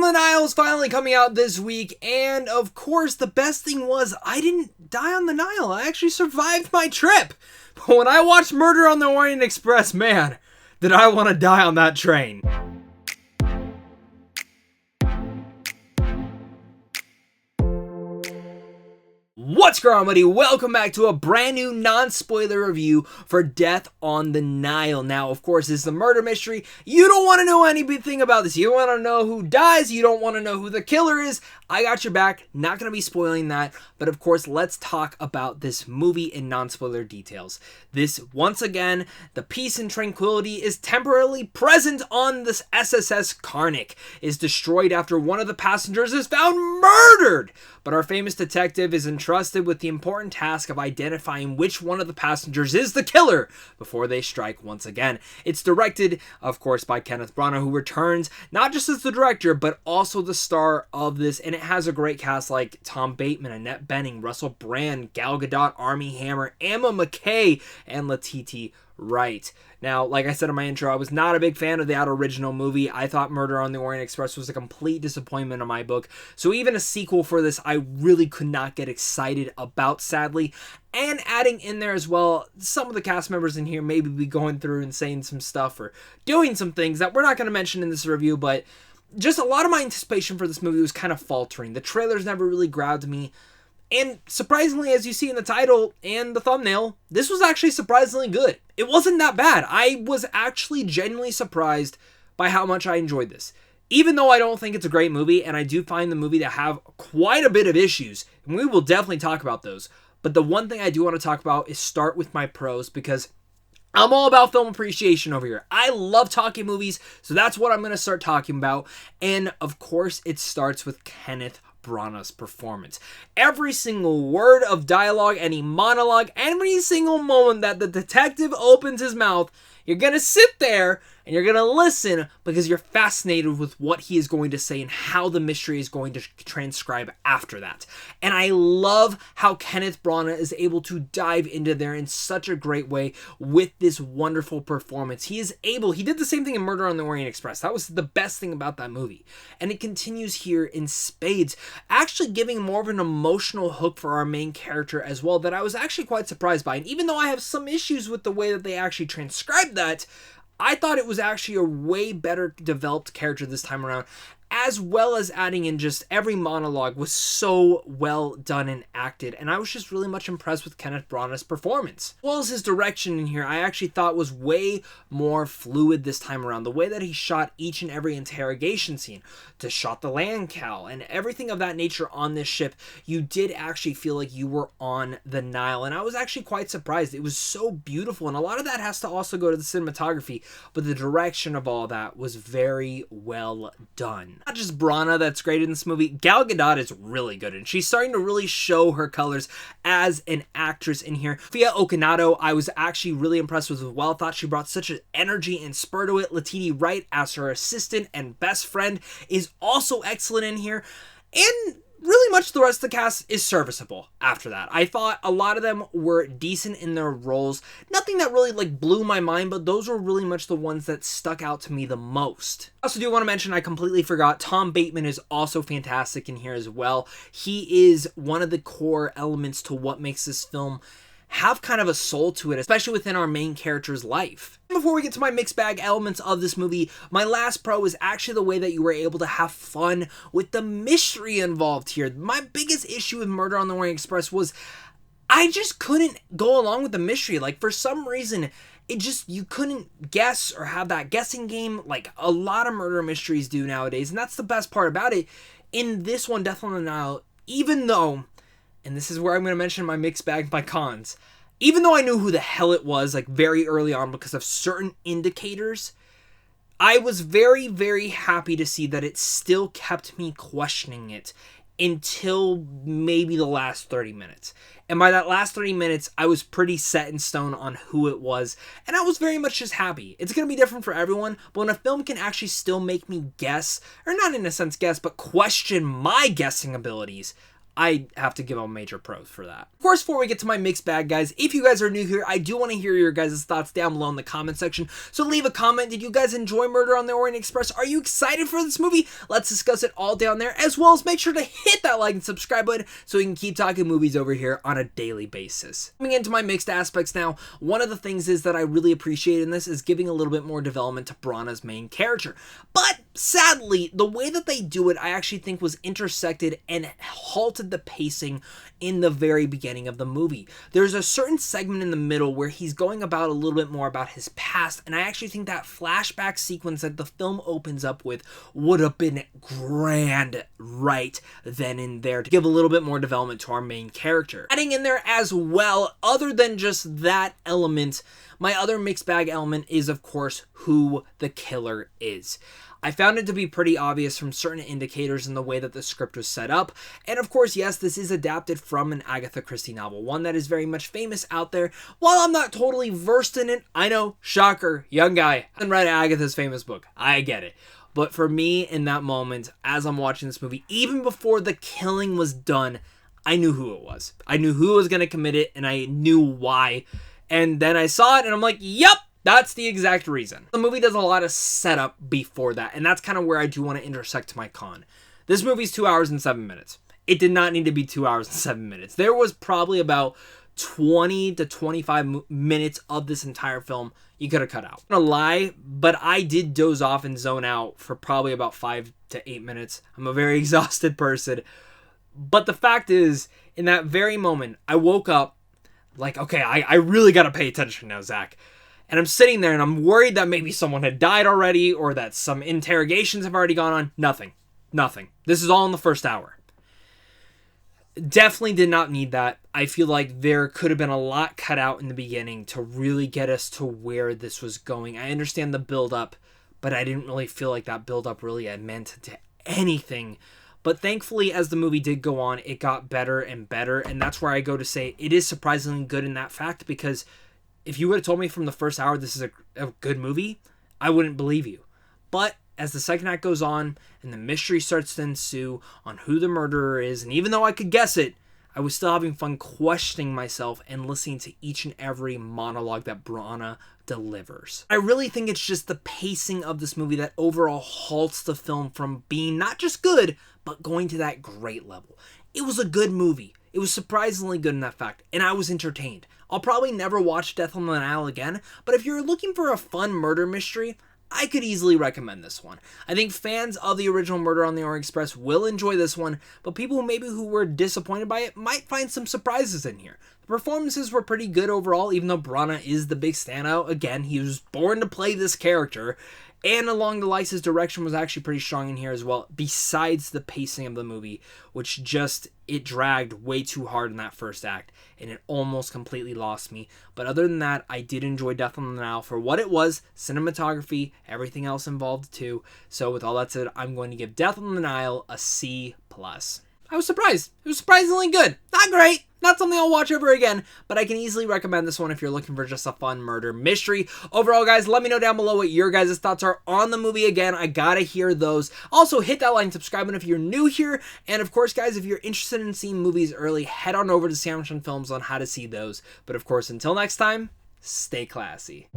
the Nile is finally coming out this week, and of course, the best thing was I didn't die on the Nile. I actually survived my trip. But when I watched Murder on the Orient Express, man, did I want to die on that train. What's going on, buddy? Welcome back to a brand new non-spoiler review for Death on the Nile. Now, of course, this is a murder mystery. You don't want to know anything about this. You don't want to know who dies. You don't want to know who the killer is. I got your back. Not going to be spoiling that. But of course, let's talk about this movie in non-spoiler details. This, once again, the peace and tranquility is temporarily present on this SSS Karnak. Is destroyed after one of the passengers is found murdered. But our famous detective is entrusted with the important task of identifying which one of the passengers is the killer before they strike once again. It's directed, of course, by Kenneth, who returns not just as the director, but also the star of this. And it has a great cast like Tom Bateman, Annette Bening, Russell Brand, Gal Gadot, Armie Hammer, Emma McKay, and Letitia Wright. Now, like I said in my intro, I was not a big fan of that original movie. I thought Murder on the Orient Express was a complete disappointment in my book. So even a sequel for this, I really could not get excited about, sadly. And adding in there as well, some of the cast members in here maybe be going through and saying some stuff or doing some things that we're not going to mention in this review, but just a lot of my anticipation for this movie was kind of faltering. The trailers never really grabbed me. And surprisingly, as you see in the title and the thumbnail, this was actually surprisingly good. It wasn't that bad. I was actually genuinely surprised by how much I enjoyed this. Even though I don't think it's a great movie, and I do find the movie to have quite a bit of issues, and we will definitely talk about those. But the one thing I do want to talk about is start with my pros, because I'm all about film appreciation over here. I love talking movies, so that's what I'm going to start talking about. And of course, it starts with Kenneth Branagh's performance. Every single word of dialogue, any monologue, every single moment that the detective opens his mouth, you're going to sit there and you're going to listen because you're fascinated with what he is going to say and how the mystery is going to transcribe after that. And I love how Kenneth Branagh is able to dive into there in such a great way with this wonderful performance. He did the same thing in Murder on the Orient Express. That was the best thing about that movie. And it continues here in spades, actually giving more of an emotional hook for our main character as well that I was actually quite surprised by. And even though I have some issues with the way that they actually transcribed that, I thought it was actually a way better developed character this time around, as well as adding in just every monologue was so well done and acted, and I was just really much impressed with Kenneth Branagh's performance. As well as his direction in here, I actually thought was way more fluid this time around. The way that he shot each and every interrogation scene, to shot the land cow, and everything of that nature on this ship, you did actually feel like you were on the Nile, and I was actually quite surprised. It was so beautiful, and a lot of that has to also go to the cinematography, but the direction of all that was very well done. Not just Branagh that's great in this movie, Gal Gadot is really good, and she's starting to really show her colors as an actress in here. Fia Okinato, I was actually really impressed with as well. Thought she brought such an energy and spur to it. Letitia Wright as her assistant and best friend is also excellent in here, and really much the rest of the cast is serviceable after that. I thought a lot of them were decent in their roles. Nothing that really blew my mind, but those were really much the ones that stuck out to me the most. I also do want to mention, I completely forgot, Tom Bateman is also fantastic in here as well. He is one of the core elements to what makes this film have kind of a soul to it, especially within our main character's life. Before we get to my mixed bag elements of this movie, my last pro is actually the way that you were able to have fun with the mystery involved here. My biggest issue with Murder on the Orient Express was I just couldn't go along with the mystery. For some reason, you couldn't guess or have that guessing game like a lot of murder mysteries do nowadays, and that's the best part about it. In this one, Death on the Nile, even though, and this is where I'm going to mention my mixed bag, my cons. Even though I knew who the hell it was, very early on because of certain indicators, I was very, very happy to see that it still kept me questioning it until maybe the last 30 minutes. And by that last 30 minutes, I was pretty set in stone on who it was, and I was very much just happy. It's going to be different for everyone, but when a film can actually still make me guess, or not in a sense guess, but question my guessing abilities, I have to give a major pros for that. Of course, before we get to my mixed bag, guys, if you guys are new here, I do want to hear your guys' thoughts down below in the comment section. So leave a comment. Did you guys enjoy Murder on the Orient Express? Are you excited for this movie? Let's discuss it all down there, as well as make sure to hit that like and subscribe button so we can keep talking movies over here on a daily basis. Coming into my mixed aspects now, one of the things is that I really appreciate in this is giving a little bit more development to Branagh's main character. But sadly, the way that they do it, I actually think was intersected and halted the pacing in the very beginning of the movie. There's a certain segment in the middle where he's going about a little bit more about his past, and I actually think that flashback sequence that the film opens up with would have been grand right then and there to give a little bit more development to our main character. Adding in there as well, other than just that element, my other mixed bag element is, of course, who the killer is. I found it to be pretty obvious from certain indicators in the way that the script was set up. And of course, yes, this is adapted from an Agatha Christie novel, one that is very much famous out there. While I'm not totally versed in it, I know, shocker, young guy, I haven't read Agatha's famous book. I get it. But for me, in that moment, as I'm watching this movie, even before the killing was done, I knew who it was. I knew who was going to commit it, and I knew why. And then I saw it, and I'm like, yep! That's the exact reason. The movie does a lot of setup before that, and that's kind of where I do want to intersect my con. This movie's 2 hours and 7 minutes. It did not need to be 2 hours and 7 minutes. There was probably about 20 to 25 minutes of this entire film you could have cut out. I'm gonna lie, but I did doze off and zone out for probably about 5 to 8 minutes. I'm a very exhausted person. But the fact is, in that very moment, I woke up like, okay, I really gotta pay attention now, Zach. And I'm sitting there and I'm worried that maybe someone had died already or that some interrogations have already gone on. Nothing. This is all in the first hour. Definitely did not need that. I feel like there could have been a lot cut out in the beginning to really get us to where this was going. I understand the build-up, but I didn't really feel like that build-up really had meant to anything. But thankfully, as the movie did go on, it got better and better. And that's where I go to say it is surprisingly good in that fact, because if you would have told me from the first hour this is a good movie, I wouldn't believe you. But as the second act goes on and the mystery starts to ensue on who the murderer is, and even though I could guess it, I was still having fun questioning myself and listening to each and every monologue that Branagh delivers. I really think it's just the pacing of this movie that overall halts the film from being not just good, but going to that great level. It was a good movie. It was surprisingly good in that fact, and I was entertained. I'll probably never watch Death on the Nile again, but if you're looking for a fun murder mystery, I could easily recommend this one. I think fans of the original Murder on the Orient Express will enjoy this one, but people who were disappointed by it might find some surprises in here. The performances were pretty good overall, even though Branagh is the big standout. Again, he was born to play this character. And along the lines, his direction was actually pretty strong in here as well, besides the pacing of the movie, which it dragged way too hard in that first act, and it almost completely lost me. But other than that, I did enjoy Death on the Nile for what it was, cinematography, everything else involved too. So with all that said, I'm going to give Death on the Nile a C+. I was surprised. It was surprisingly good. Not great. Not something I'll watch ever again, but I can easily recommend this one if you're looking for just a fun murder mystery. Overall, guys, let me know down below what your guys' thoughts are on the movie. Again, I gotta hear those. Also, hit that like and subscribe button if you're new here. And of course, guys, if you're interested in seeing movies early, head on over to Sandwich on Films on how to see those. But of course, until next time, stay classy.